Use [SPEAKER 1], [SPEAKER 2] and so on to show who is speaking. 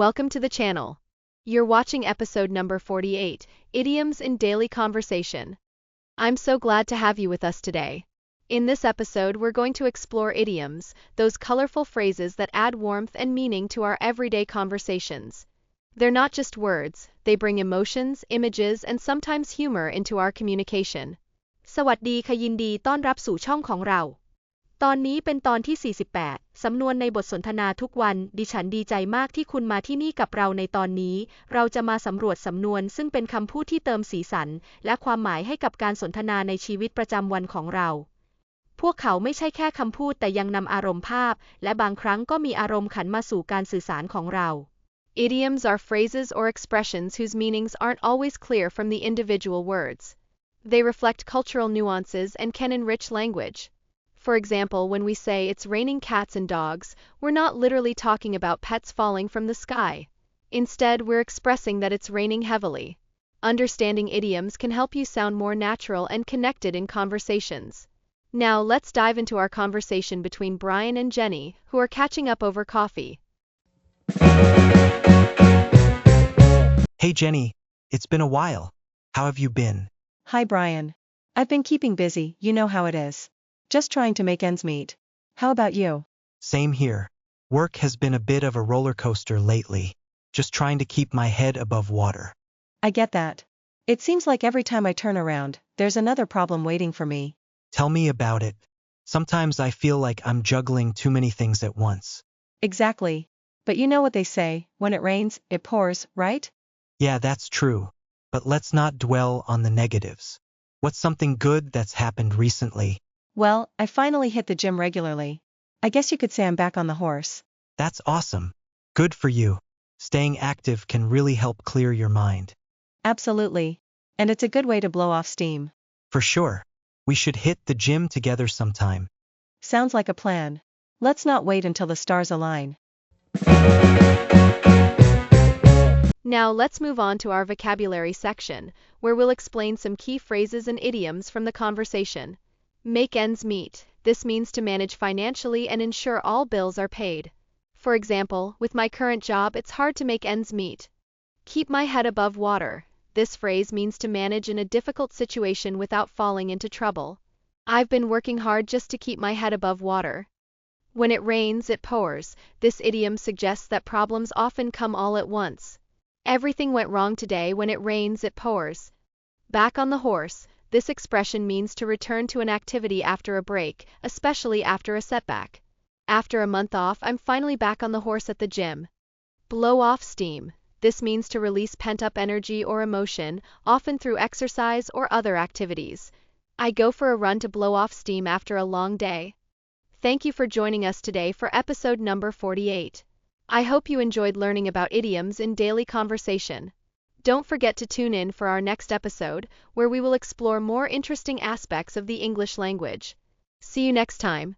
[SPEAKER 1] Welcome to the channel. You're watching episode number 48, Idioms in Daily Conversation. I'm so glad to have you with us today. In this episode, we're going to explore idioms, those colorful phrases that add warmth and meaning to our everyday conversations. They're not just words, they bring emotions, images, and sometimes humor into our communication.
[SPEAKER 2] สวัสดีค่ะยินดีต้อนรับสู่ช่องของเราตอนนี้เป็นตอนที่ 48 สำนวนในบทสนทนาทุกวันดิฉันดีใจมากที่คุณมาที่นี่กับเราในตอนนี้เราจะมาสำรวจสำนวนซึ่งเป็นคำพูดที่เติมสีสันและความหมายให้กับการสนทนาในชีวิตประจำวันของเราพวกเขาไม่ใช่แค่คำพูดแต่ยังนำอารมณ์ภาพและบางครั้งก็มีอารมณ์ขันมาสู่การสื่อสารของเรา
[SPEAKER 1] Idioms are phrases or expressions whose meanings aren't always clear from the individual words. They reflect cultural nuances and can enrich language. For example, when we say it's raining cats and dogs, we're not literally talking about pets falling from the sky. Instead, we're expressing that it's raining heavily. Understanding idioms can help you sound more natural and connected in conversations. Now, let's dive into our conversation between Brian and Jenny, who are catching up over coffee.
[SPEAKER 3] Hey Jenny, it's been a while. How have you been?
[SPEAKER 4] Hi Brian. I've been keeping busy, you know how it is. Just trying to make ends meet. How about you?
[SPEAKER 3] Same here. Work has been a bit of a roller coaster lately. Just trying to keep my head above water.
[SPEAKER 4] I get that. It seems like every time I turn around, there's another problem waiting for me.
[SPEAKER 3] Tell me about it. Sometimes I feel like I'm juggling too many things at once.
[SPEAKER 4] Exactly. But you know what they say, when it rains, it pours, right?
[SPEAKER 3] Yeah, that's true. But let's not dwell on the negatives. What's something good that's happened recently?
[SPEAKER 4] Well, I finally hit the gym regularly. I guess you could say I'm back on the horse.
[SPEAKER 3] That's awesome. Good for you. Staying active can really help clear your mind.
[SPEAKER 4] Absolutely. And it's a good way to blow off steam.
[SPEAKER 3] For sure. We should hit the gym together sometime.
[SPEAKER 4] Sounds like a plan. Let's not wait until the stars align.
[SPEAKER 1] Now, let's move on to our vocabulary section, where we'll explain some key phrases and idioms from the conversation. Make ends meet. This means to manage financially and ensure all bills are paid. For example, with my current job, it's hard to make ends meet. Keep my head above water. This phrase means to manage in a difficult situation without falling into trouble. I've been working hard just to keep my head above water. When it rains, it pours. This idiom suggests that problems often come all at once. Everything went wrong today. When it rains, it pours. Back on the horse. This expression means to return to an activity after a break, especially after a setback. After a month off, I'm finally back on the horse at the gym. Blow off steam. This means to release pent-up energy or emotion, often through exercise or other activities. I go for a run to blow off steam after a long day. Thank you for joining us today for episode number 48. I hope you enjoyed learning about idioms in daily conversation. Don't forget to tune in for our next episode, where we will explore more interesting aspects of the English language. See you next time.